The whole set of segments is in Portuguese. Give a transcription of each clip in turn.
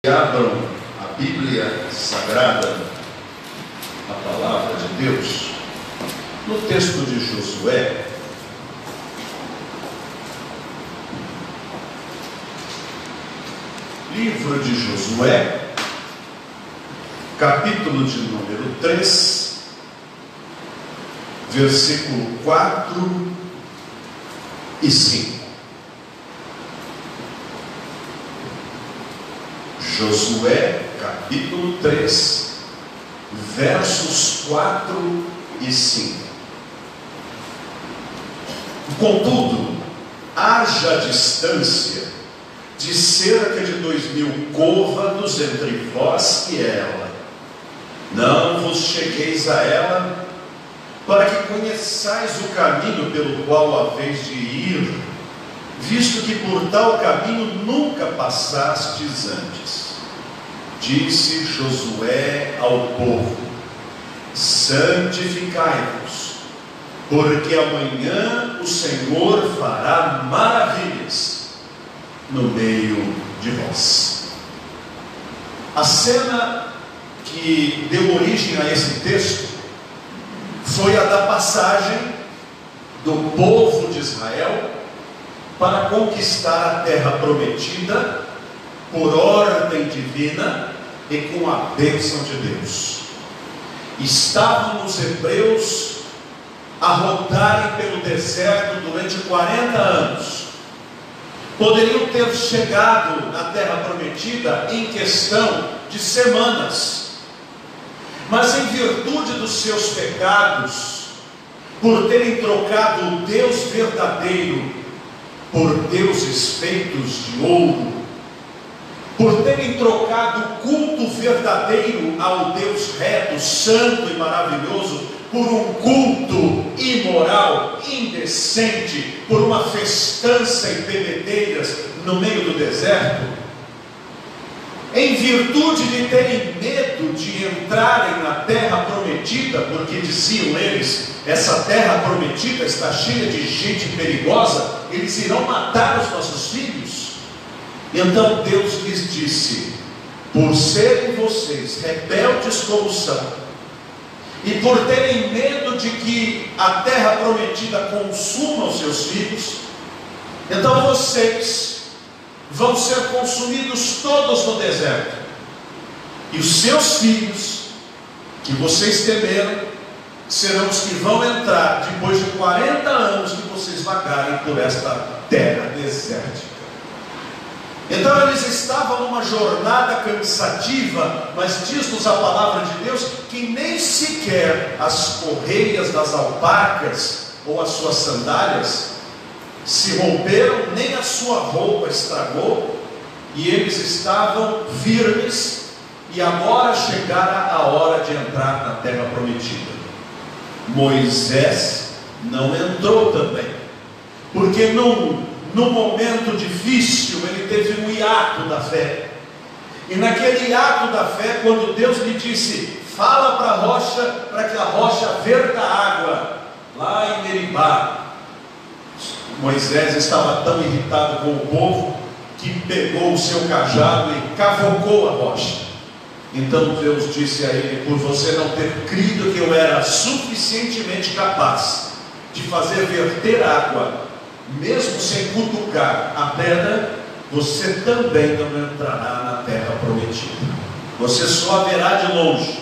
Abram a Bíblia Sagrada, a Palavra de Deus, no texto de Josué, livro de Josué, capítulo de número 3, versículo 4 e 5. Josué, capítulo 3, versos 4 e 5. Contudo, haja distância de cerca de 2000 côvados entre vós e ela. Não vos chegueis a ela, para que conheçais o caminho pelo qual haveis de ir, visto que por tal caminho nunca passastes antes. Disse Josué ao povo: santificai-vos, porque amanhã o Senhor fará maravilhas no meio de vós. A cena que deu origem a esse texto foi a da passagem do povo de Israel para conquistar a terra prometida por ordem divina e com a bênção de Deus. Estavam os hebreus a rodarem pelo deserto durante 40 anos. Poderiam ter chegado na terra prometida em questão de semanas, mas em virtude dos seus pecados, por terem trocado o Deus verdadeiro por deuses feitos de ouro, por terem trocado o culto verdadeiro ao Deus reto, santo e maravilhoso, por um culto imoral, indecente, por uma festança em bebedeiras no meio do deserto, em virtude de terem medo de entrarem na terra prometida, porque diziam eles: essa terra prometida está cheia de gente perigosa, eles irão matar os nossos filhos. Então Deus lhes disse: por serem vocês rebeldes como são, e por terem medo de que a terra prometida consuma os seus filhos, então vocês vão ser consumidos todos no deserto, e os seus filhos, que vocês temeram, serão os que vão entrar depois de 40 anos que vocês vagarem por esta terra desértica. Então eles estavam numa jornada cansativa, mas diz-nos a palavra de Deus que nem sequer as correias das alpacas ou as suas sandálias se romperam, nem a sua roupa estragou, e eles estavam firmes, e agora chegara a hora de entrar na terra prometida. Moisés não entrou também, porque no momento difícil ele teve um hiato da fé, e naquele hiato da fé, quando Deus lhe disse: fala para a rocha, para que a rocha verta água, lá em Meribá, Moisés estava tão irritado com o povo que pegou o seu cajado e cavocou a rocha. Então Deus disse a ele: por você não ter crido que eu era suficientemente capaz de fazer verter água, mesmo sem cutucar a pedra, você também não entrará na terra prometida. Você só verá de longe.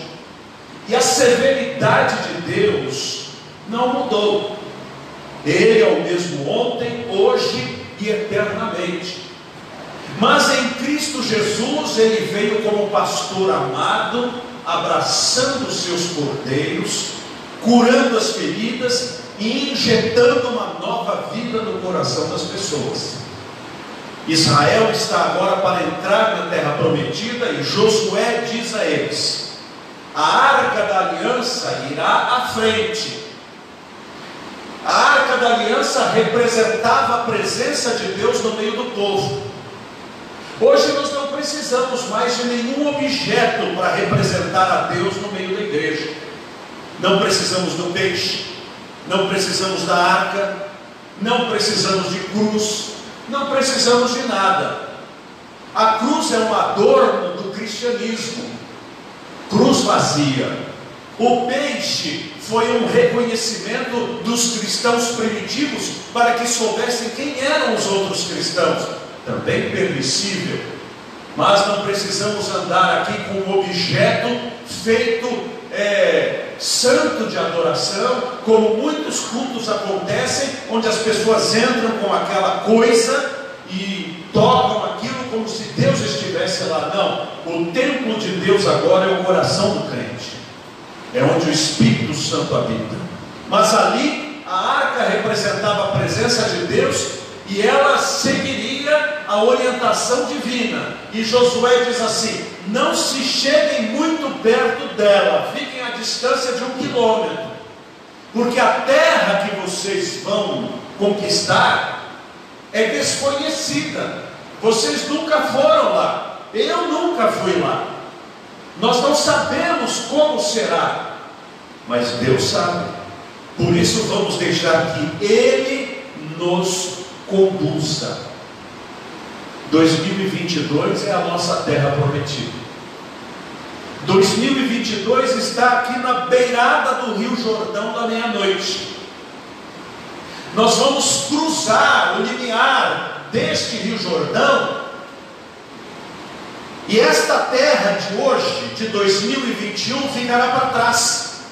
E a severidade de Deus não mudou. Ele é o mesmo ontem, hoje e eternamente. Mas em Cristo Jesus ele veio como pastor amado, abraçando os seus cordeiros, curando as feridas e injetando uma nova vida no coração das pessoas. Israel está agora para entrar na terra prometida, e Josué diz a eles: a arca da aliança irá à frente. A arca da aliança representava a presença de Deus no meio do povo. Hoje nós não precisamos mais de nenhum objeto para representar a Deus no meio da igreja. Não precisamos do peixe, não precisamos da arca, não precisamos de cruz, não precisamos de nada. A cruz é um adorno cristianismo. Cruz vazia. O peixe foi um reconhecimento dos cristãos primitivos para que soubessem quem eram os outros cristãos. Também permissível, mas não precisamos andar aqui com um objeto feito santo de adoração, como muitos cultos acontecem, onde as pessoas entram com aquela coisa e tocam aquilo como se Deus estivesse lá. Não, o templo de Deus agora é o coração do crente, é onde o Espírito Santo habita. Mas ali a arca representava a presença de Deus e ela seguiria a orientação divina. E Josué diz assim: não se cheguem muito perto dela, fiquem à distância de 1 quilômetro, porque a terra que vocês vão conquistar é desconhecida. Vocês nunca foram lá, eu nunca fui lá, nós não sabemos como será, mas Deus sabe. Por isso vamos deixar que Ele nos conduza. 2022 é a nossa terra prometida. 2022 está aqui na beirada do Rio Jordão da meia-noite. Nós vamos cruzar o limiar deste Rio Jordão, e esta terra de hoje, de 2021, ficará para trás.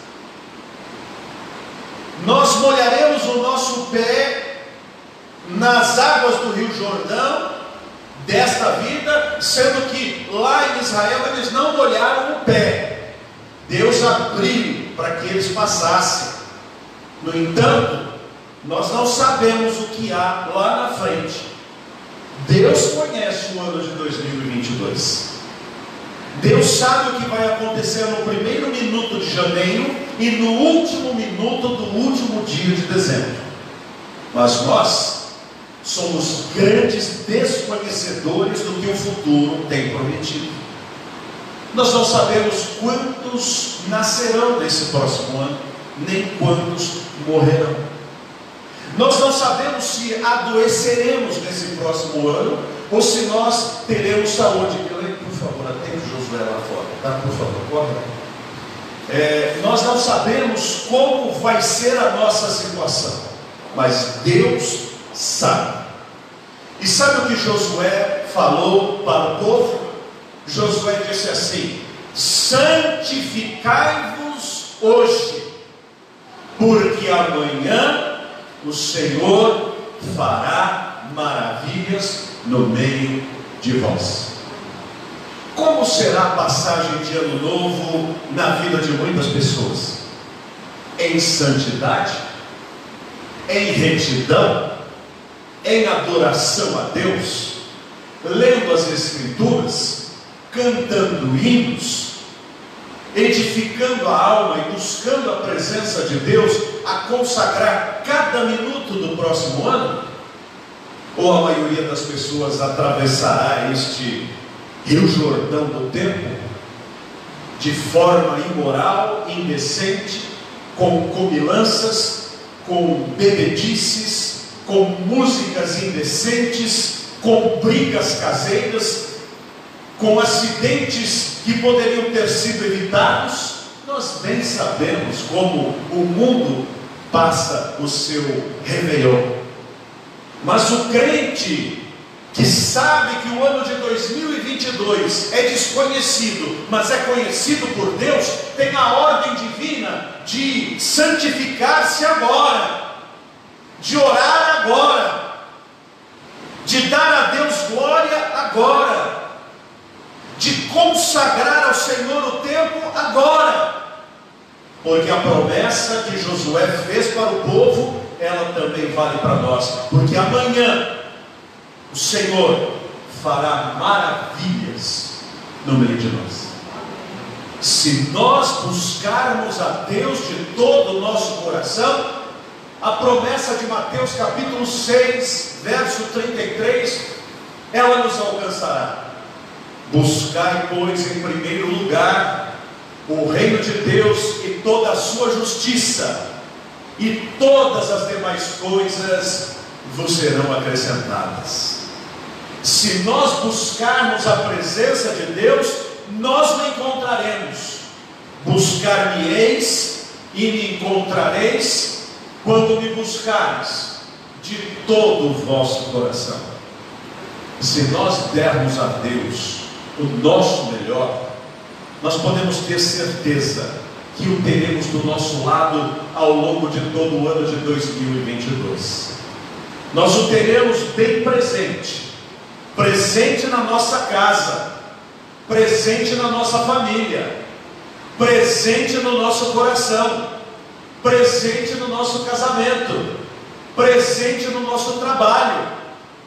Nós molharemos o nosso pé nas águas do Rio Jordão desta vida, sendo que lá em Israel eles não molharam o pé. Deus abriu para que eles passassem. No entanto, nós não sabemos o que há lá na frente. Deus conhece o ano de 2022. Deus sabe o que vai acontecer no primeiro minuto de janeiro e no último minuto do último dia de dezembro. Mas nós somos grandes desconhecedores do que o futuro tem prometido. Nós não sabemos quantos nascerão nesse próximo ano, nem quantos morrerão. Nós não sabemos se adoeceremos nesse próximo ano, ou se nós teremos saúde. Por favor, atende o Josué lá fora, tá? Por favor, corre. Nós não sabemos como vai ser a nossa situação, mas Deus sabe. E sabe o que Josué falou para o povo? Josué disse assim: santificai-vos hoje, porque amanhã o Senhor fará maravilhas no meio de vós. Como será a passagem de ano novo na vida de muitas pessoas? Em santidade, em retidão, em adoração a Deus, lendo as Escrituras, cantando hinos, edificando a alma e buscando a presença de Deus, a consagrar cada minuto do próximo ano? Ou a maioria das pessoas atravessará este Rio Jordão do tempo de forma imoral, indecente, com comilanças, com bebedices, com músicas indecentes, com brigas caseiras, com acidentes que poderiam ter sido evitados? Nós bem sabemos como o mundo passa o seu réveillon. Mas o crente que sabe que o ano de 2022 é desconhecido, mas é conhecido por Deus, tem a ordem divina de santificar-se agora, de orar agora, de dar a Deus glória agora, de consagrar ao Senhor o tempo agora, porque a promessa que Josué fez para o povo, ela também vale para nós, porque amanhã o Senhor fará maravilhas no meio de nós. Se nós buscarmos a Deus de todo o nosso coração, a promessa de Mateus capítulo 6, verso 33, ela nos alcançará. Buscai, pois, em primeiro lugar o reino de Deus e toda a sua justiça, e todas as demais coisas vos serão acrescentadas. Se nós buscarmos a presença de Deus, nós me encontraremos. Buscar-me-eis e me encontrareis quando me buscares de todo o vosso coração. Se nós dermos a Deus o nosso melhor, nós podemos ter certeza que o teremos do nosso lado ao longo de todo o ano de 2022. Nós o teremos bem presente, presente na nossa casa, presente na nossa família, presente no nosso coração, presente no nosso casamento, presente no nosso trabalho,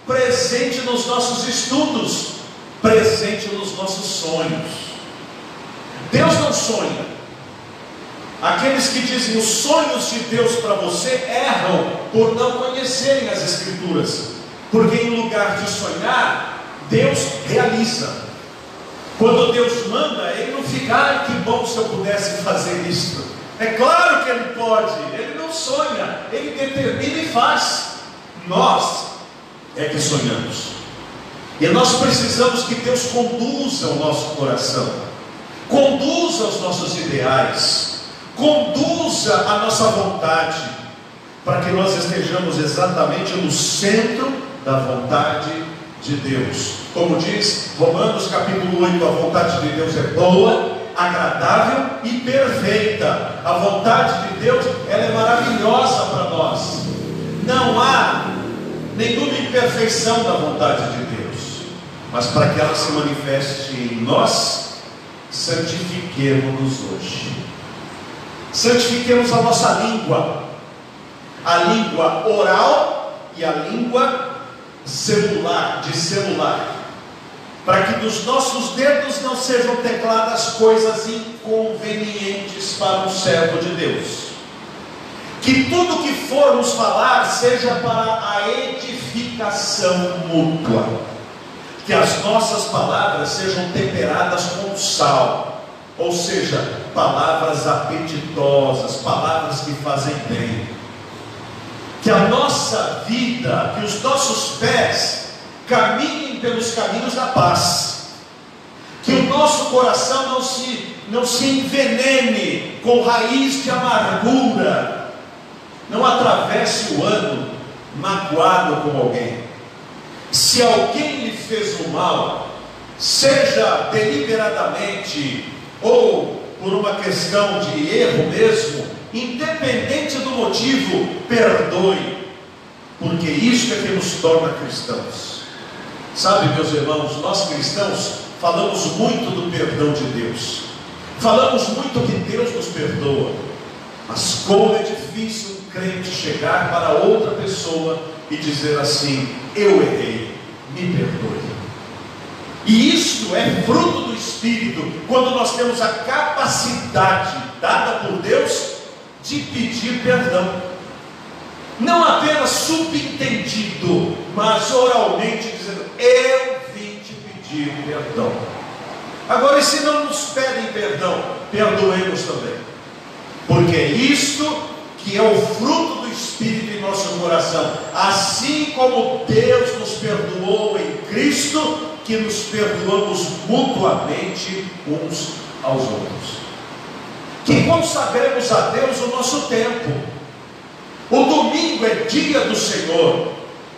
presente nos nossos estudos, presente nos nossos sonhos. Deus não sonha. Aqueles que dizem os sonhos de Deus para você erram por não conhecerem as Escrituras, porque em lugar de sonhar, Deus realiza. Quando Deus manda, Ele não fica, ai que bom se eu pudesse fazer isso. É claro que Ele pode, Ele não sonha, Ele determina e faz. Nós é que sonhamos, e nós precisamos que Deus conduza o nosso coração, conduza os nossos ideais, conduza a nossa vontade, para que nós estejamos exatamente no centro da vontade de Deus. Como diz Romanos capítulo 8, a vontade de Deus é boa, agradável e perfeita. A vontade de Deus, ela é maravilhosa para nós. Não há nenhuma imperfeição da vontade de Deus, mas para que ela se manifeste em nós, santifiquemo-nos hoje. Santifiquemos a nossa língua, a língua oral e a língua de celular, para que dos nossos dedos não sejam tecladas coisas inconvenientes para um servo de Deus. Que tudo que formos falar seja para a edificação mútua. Que as nossas palavras sejam temperadas com sal, ou seja, palavras apetitosas, palavras que fazem bem. Que a nossa vida, que os nossos pés caminhem pelos caminhos da paz. Que o nosso coração não se envenene com raiz de amargura. Não atravesse o ano magoado com alguém. Se alguém lhe fez o mal, seja deliberadamente ou por uma questão de erro mesmo, independente do motivo, perdoe, porque isso é que nos torna cristãos. Sabe, meus irmãos, nós cristãos falamos muito do perdão de Deus, falamos muito que Deus nos perdoa, mas como é difícil um crente chegar para outra pessoa e dizer assim: eu errei, me perdoe. E isso é fruto do Espírito, quando nós temos a capacidade dada por Deus de pedir perdão, não apenas subentendido, mas oralmente dizendo: eu vim te pedir perdão. Agora, e se não nos pedem perdão, perdoemos também, porque é isto que é o fruto do Espírito em nosso coração. Assim como Deus nos perdoou em Cristo, que nos perdoamos mutuamente uns aos outros. Que consagremos a Deus o nosso tempo. O domingo é dia do Senhor,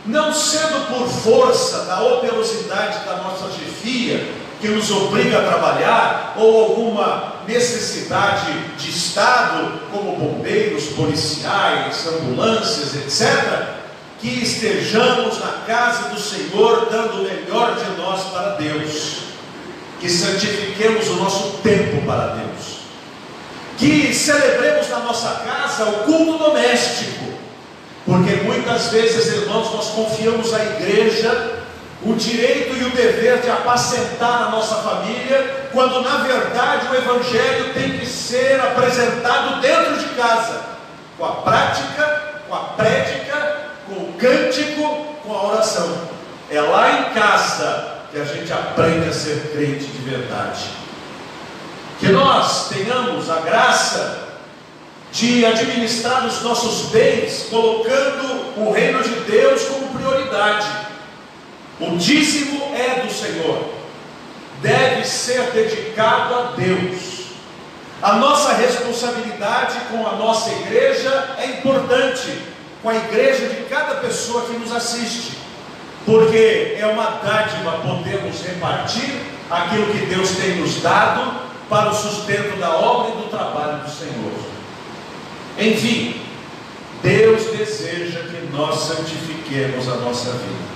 não sendo por força da operosidade da nossa chefia, que nos obriga a trabalhar, ou alguma necessidade de Estado, como bombeiros, policiais, ambulâncias, etc., que estejamos na casa do Senhor, dando o melhor de nós para Deus, que santifiquemos o nosso tempo para Deus, que celebremos na nossa casa o culto doméstico, porque muitas vezes, irmãos, nós confiamos à igreja o direito e o dever de apacentar a nossa família, quando na verdade o Evangelho tem que ser apresentado dentro de casa, com a prática, com a prédica, com o cântico, com a oração. É lá em casa que a gente aprende a ser crente de verdade. Que nós tenhamos a graça de administrar os nossos bens, colocando o reino de Deus como prioridade. O dízimo é do Senhor, deve ser dedicado dedicado a Deus. A nossa responsabilidade com a nossa igreja é importante, com a igreja de cada pessoa que nos assiste, porque é uma dádiva podermos repartir aquilo que Deus tem nos dado para o sustento da obra e do trabalho do Senhor. Enfim, Deus deseja que nós santifiquemos a nossa vida.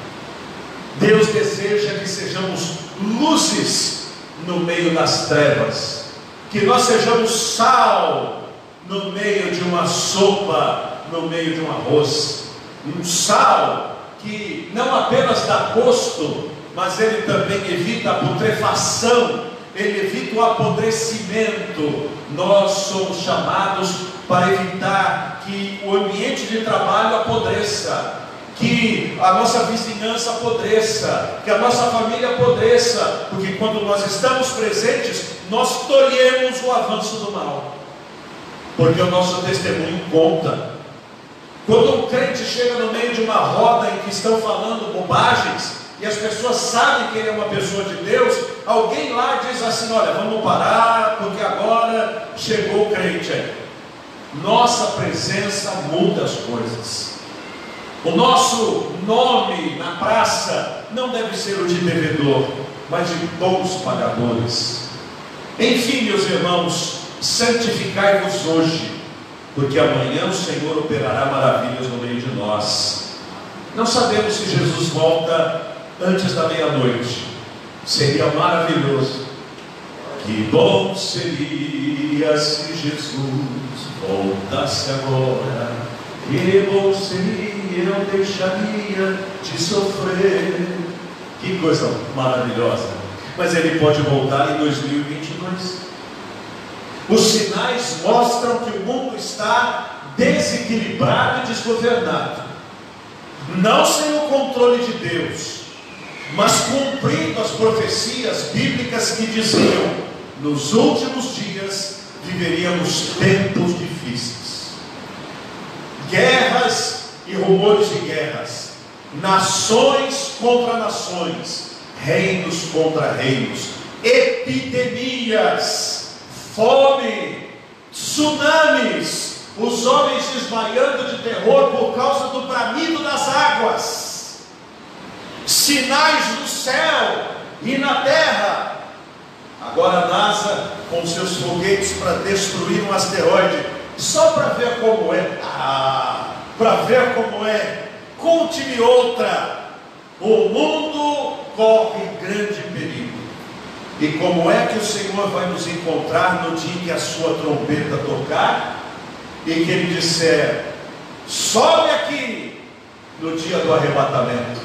Deus deseja que sejamos luzes no meio das trevas, que nós sejamos sal no meio de uma sopa, no meio de um arroz. Um sal que não apenas dá gosto, mas ele também evita a putrefação, ele evita o apodrecimento. Nós somos chamados para evitar que o ambiente de trabalho apodreça, que a nossa vizinhança apodreça, que a nossa família apodreça, porque quando nós estamos presentes, nós tolhemos o avanço do mal, porque o nosso testemunho conta. Quando um crente chega no meio de uma roda em que estão falando bobagens, e as pessoas sabem que ele é uma pessoa de Deus, alguém lá diz assim: olha, vamos parar, porque agora chegou o crente aí. Nossa presença muda as coisas. O nosso nome na praça não deve ser o de devedor, mas de bons pagadores. Enfim, meus irmãos, santificai-vos hoje, porque amanhã o Senhor operará maravilhas no meio de nós. Não sabemos se Jesus volta antes da meia-noite. Seria maravilhoso. Que bom seria se Jesus voltasse agora. Que bom seria, eu deixaria de sofrer. Que coisa maravilhosa. Mas ele pode voltar em 2022. Os sinais mostram que o mundo está desequilibrado e desgovernado, não sem o controle de Deus, mas cumprindo as profecias bíblicas que diziam: nos últimos dias viveríamos tempos difíceis, guerras e rumores de guerras, nações contra nações, reinos contra reinos, epidemias, fome, tsunamis, os homens desmaiando de terror por causa do bramido das águas, sinais no céu e na terra. Agora a NASA com seus foguetes para destruir um asteroide, só para ver como é. Para ver como é. Conte-me outra. O mundo corre grande perigo. E como é que o Senhor vai nos encontrar no dia em que a sua trombeta tocar e que Ele disser: sobe aqui, no dia do arrebatamento?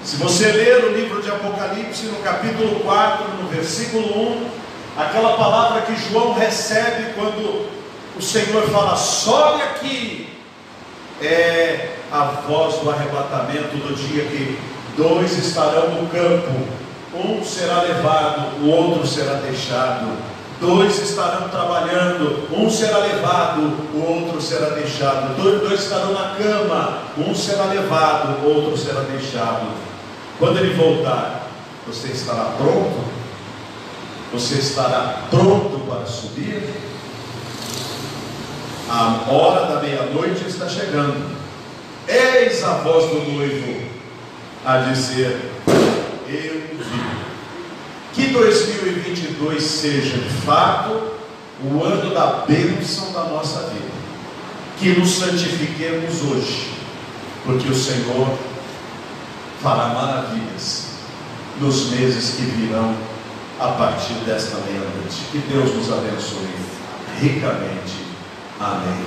Se você ler o livro de Apocalipse, no capítulo 4, no versículo 1, aquela palavra que João recebe quando o Senhor fala: sobe aqui, é a voz do arrebatamento do dia que dois estarão no campo. Um será levado, o outro será deixado. Dois estarão trabalhando, um será levado, o outro será deixado. Dois estarão na cama, um será levado, o outro será deixado. Quando ele voltar, você estará pronto? Você estará pronto para subir? A hora da meia-noite está chegando. Eis a voz do noivo a dizer: eu vi. Que 2022 seja de fato o ano da bênção da nossa vida. Que nos santifiquemos hoje, porque o Senhor fará maravilhas nos meses que virão a partir desta meia-noite. Que Deus nos abençoe ricamente. Amém.